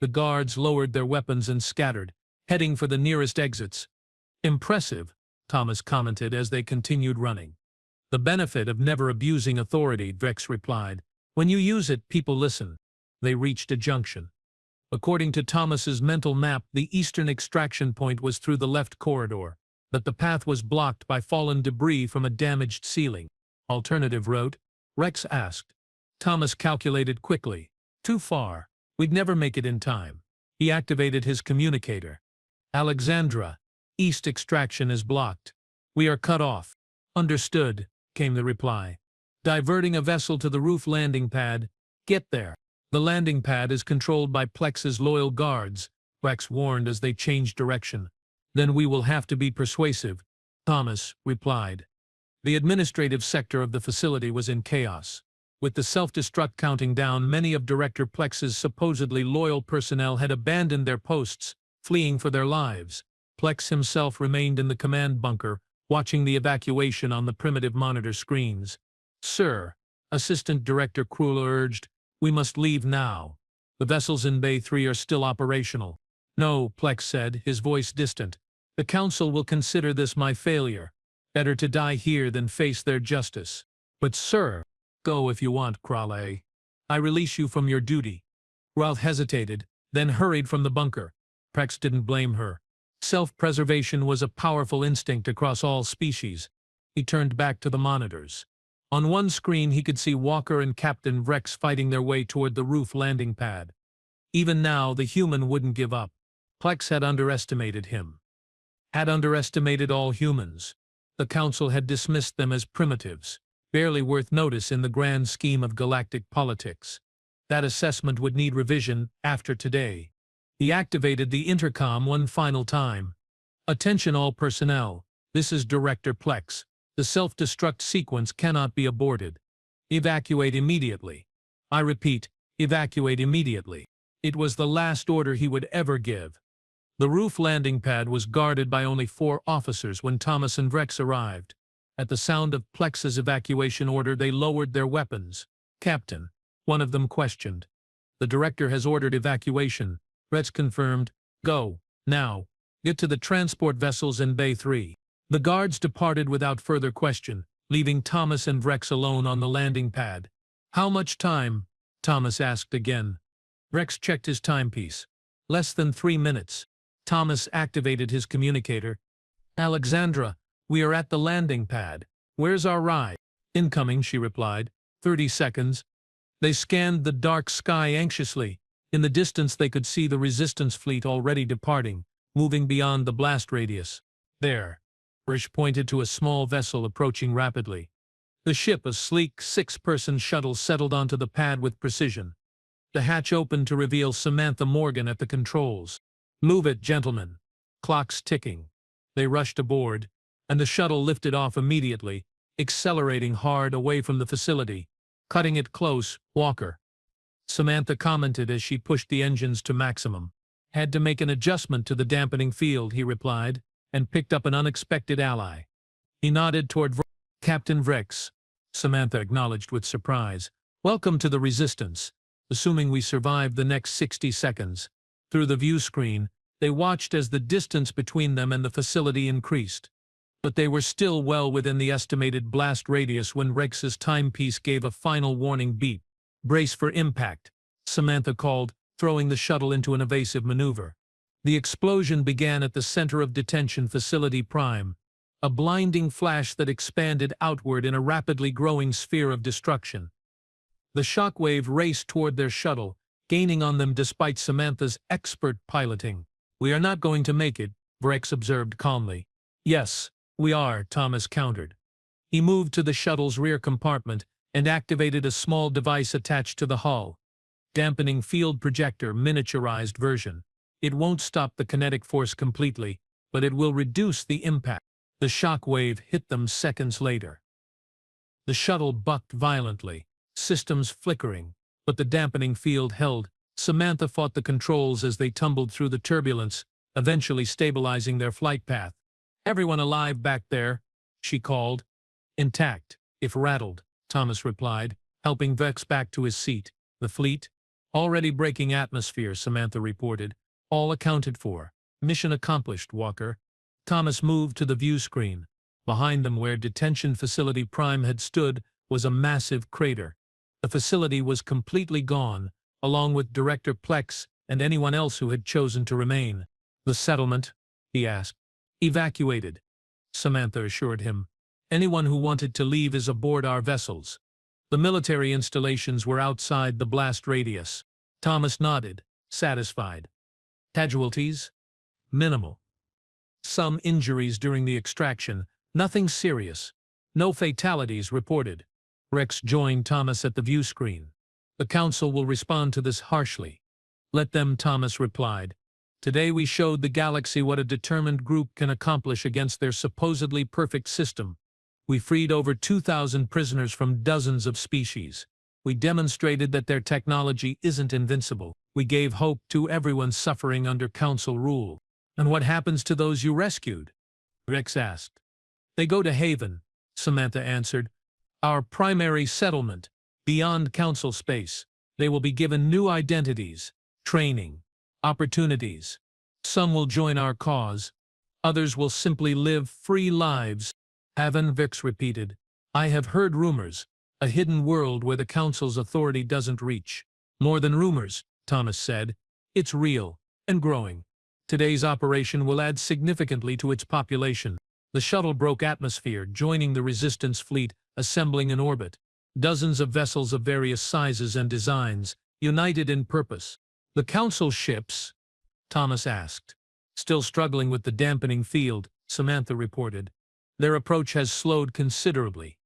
The guards lowered their weapons and scattered, heading for the nearest exits. Impressive, Thomas commented as they continued running. The benefit of never abusing authority, Vrex replied. When you use it, people listen. They reached a junction. According to Thomas's mental map, the eastern extraction point was through the left corridor, but the path was blocked by fallen debris from a damaged ceiling. Alternative route? Rex asked. Thomas calculated quickly. Too far. We'd never make it in time. He activated his communicator. Alexandra, east extraction is blocked. We are cut off. Understood, came the reply. Diverting a vessel to the roof landing pad. Get there. The landing pad is controlled by Plex's loyal guards, Rex warned as they changed direction. Then we will have to be persuasive, Thomas replied. The administrative sector of the facility was in chaos. With the self-destruct counting down, many of Director Plex's supposedly loyal personnel had abandoned their posts, fleeing for their lives. Plex himself remained in the command bunker, watching the evacuation on the primitive monitor screens. "Sir," Assistant Director Krull urged, "we must leave now. The vessels in Bay 3 are still operational." "No," Plex said, his voice distant. "The Council will consider this my failure. Better to die here than face their justice." "But sir—" "Go if you want, Krale. I release you from your duty." Ralph hesitated, then hurried from the bunker. Plex didn't blame her. Self-preservation was a powerful instinct across all species. He turned back to the monitors. On one screen he could see Walker and Captain Vrex fighting their way toward the roof landing pad. Even now, the human wouldn't give up. Plex had underestimated him. Had underestimated all humans. The Council had dismissed them as primitives, barely worth notice in the grand scheme of galactic politics. That assessment would need revision after today. He activated the intercom one final time. "Attention all personnel. This is Director Plex. The self-destruct sequence cannot be aborted. Evacuate immediately. I repeat, evacuate immediately." It was the last order he would ever give. The roof landing pad was guarded by only 4 officers when Thomas and Vrex arrived. At the sound of Plex's evacuation order, they lowered their weapons. "Captain," one of them questioned. "The Director has ordered evacuation," Vrex confirmed. "Go, now. Get to the transport vessels in Bay 3. The guards departed without further question, leaving Thomas and Vrex alone on the landing pad. "How much time?" Thomas asked again. Vrex checked his timepiece. "Less than 3 minutes." Thomas activated his communicator. "Alexandra, we are at the landing pad. Where's our ride?" "Incoming," she replied. 30 seconds. They scanned the dark sky anxiously. In the distance they could see the Resistance fleet already departing, moving beyond the blast radius. "There." Rish pointed to a small vessel approaching rapidly. The ship, a sleek 6-person shuttle, settled onto the pad with precision. The hatch opened to reveal Samantha Morgan at the controls. "Move it, gentlemen." Clocks ticking. They rushed aboard, and the shuttle lifted off immediately, accelerating hard away from the facility. "Cutting it close, Walker," Samantha commented as she pushed the engines to maximum. "Had to make an adjustment to the dampening field," he replied, and picked up an unexpected ally. He nodded toward Captain Vrex. Samantha acknowledged with surprise. "Welcome to the Resistance. Assuming we survive the next 60 seconds. Through the view screen, they watched as the distance between them and the facility increased. But they were still well within the estimated blast radius when Rex's timepiece gave a final warning beep. "Brace for impact," Samantha called, throwing the shuttle into an evasive maneuver. The explosion began at the center of Detention Facility Prime, a blinding flash that expanded outward in a rapidly growing sphere of destruction. The shockwave raced toward their shuttle, gaining on them despite Samantha's expert piloting. "We are not going to make it," Vrex observed calmly. "Yes, we are," Thomas countered. He moved to the shuttle's rear compartment and activated a small device attached to the hull. Dampening field projector, miniaturized version. It won't stop the kinetic force completely, but it will reduce the impact. The shock wave hit them seconds later. The shuttle bucked violently, systems flickering, but the dampening field held. Samantha fought the controls as they tumbled through the turbulence, eventually stabilizing their flight path. "Everyone alive back there?" she called. "Intact, if rattled," Thomas replied, helping Vex back to his seat. "The fleet?" "Already breaking atmosphere," Samantha reported. "All accounted for. Mission accomplished, Walker." Thomas moved to the view screen. Behind them, where Detention Facility Prime had stood, was a massive crater. The facility was completely gone, along with Director Plex and anyone else who had chosen to remain. "The settlement?" he asked. "Evacuated," Samantha assured him. "Anyone who wanted to leave is aboard our vessels." The military installations were outside the blast radius. Thomas nodded, satisfied. "Casualties?" "Minimal. Some injuries during the extraction, nothing serious. No fatalities reported." Rex joined Thomas at the view screen. "The Council will respond to this harshly." "Let them," Thomas replied. "Today we showed the galaxy what a determined group can accomplish against their supposedly perfect system. We freed over 2,000 prisoners from dozens of species. We demonstrated that their technology isn't invincible. We gave hope to everyone suffering under Council rule. And what happens to those you rescued? Rex asked. They go to Haven, Samantha answered. Our primary settlement, beyond Council space. They will be given new identities, training, opportunities. Some will join our cause. Others will simply live free lives. Haven, Vix repeated. I have heard rumors. A hidden world where the Council's authority doesn't reach. More than rumors, Thomas said. It's real, and growing. Today's operation will add significantly to its population. The shuttle broke atmosphere, joining the Resistance fleet, assembling in orbit. Dozens of vessels of various sizes and designs, united in purpose. The Council ships? Thomas asked. Still struggling with the dampening field, Samantha reported. Their approach has slowed considerably.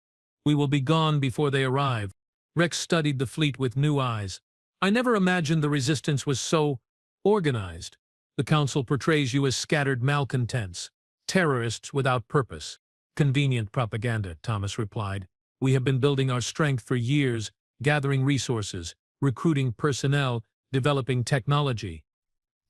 We will be gone before they arrive. Rex studied the fleet with new eyes. I never imagined the Resistance was so organized. The Council portrays you as scattered malcontents, terrorists without purpose. Convenient propaganda, Thomas replied. We have been building our strength for years, gathering resources, recruiting personnel, developing technology.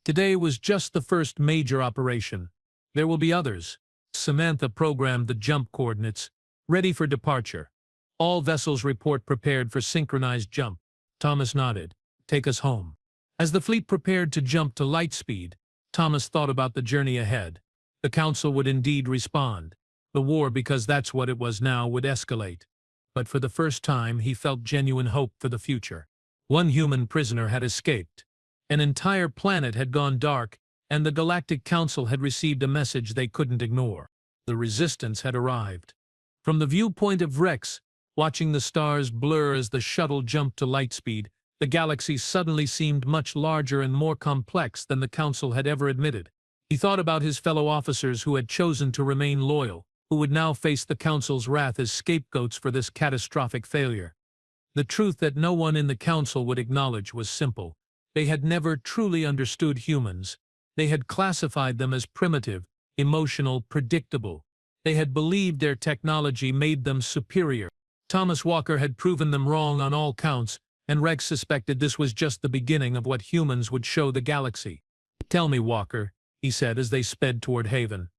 Today was just the first major operation. There will be others. Samantha programmed the jump coordinates, ready for departure. All vessels report prepared for synchronized jump. Thomas nodded. Take us home. As the fleet prepared to jump to light speed, Thomas thought about the journey ahead. The Council would indeed respond. The war, because that's what it was now, would escalate. But for the first time, he felt genuine hope for the future. One human prisoner had escaped. An entire planet had gone dark, and the Galactic Council had received a message they couldn't ignore. The Resistance had arrived. From the viewpoint of Rex, watching the stars blur as the shuttle jumped to light speed, the galaxy suddenly seemed much larger and more complex than the Council had ever admitted. He thought about his fellow officers who had chosen to remain loyal, who would now face the Council's wrath as scapegoats for this catastrophic failure. The truth that no one in the Council would acknowledge was simple. They had never truly understood humans. They had classified them as primitive, emotional, predictable. They had believed their technology made them superior. Thomas Walker had proven them wrong on all counts, and Rex suspected this was just the beginning of what humans would show the galaxy. Tell me, Walker, he said as they sped toward Haven.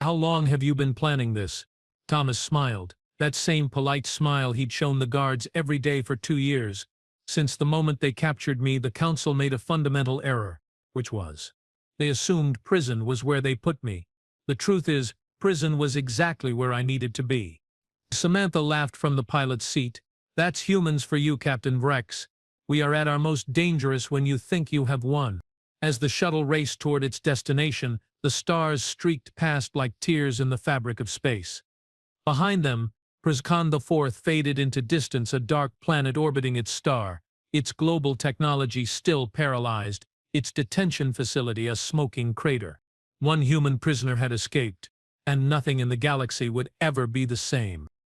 How long have you been planning this? Thomas smiled, that same polite smile he'd shown the guards every day for 2 years. Since the moment they captured me, the Council made a fundamental error, which was, they assumed prison was where they put me. The truth is, prison was exactly where I needed to be. Samantha laughed from the pilot's seat. That's humans for you, Captain Rex. We are at our most dangerous when you think you have won. As the shuttle raced toward its destination, the stars streaked past like tears in the fabric of space. Behind them, Prizkan IV faded into distance, a dark planet orbiting its star, its global technology still paralyzed, its detention facility a smoking crater. One human prisoner had escaped, and nothing in the galaxy would ever be the same.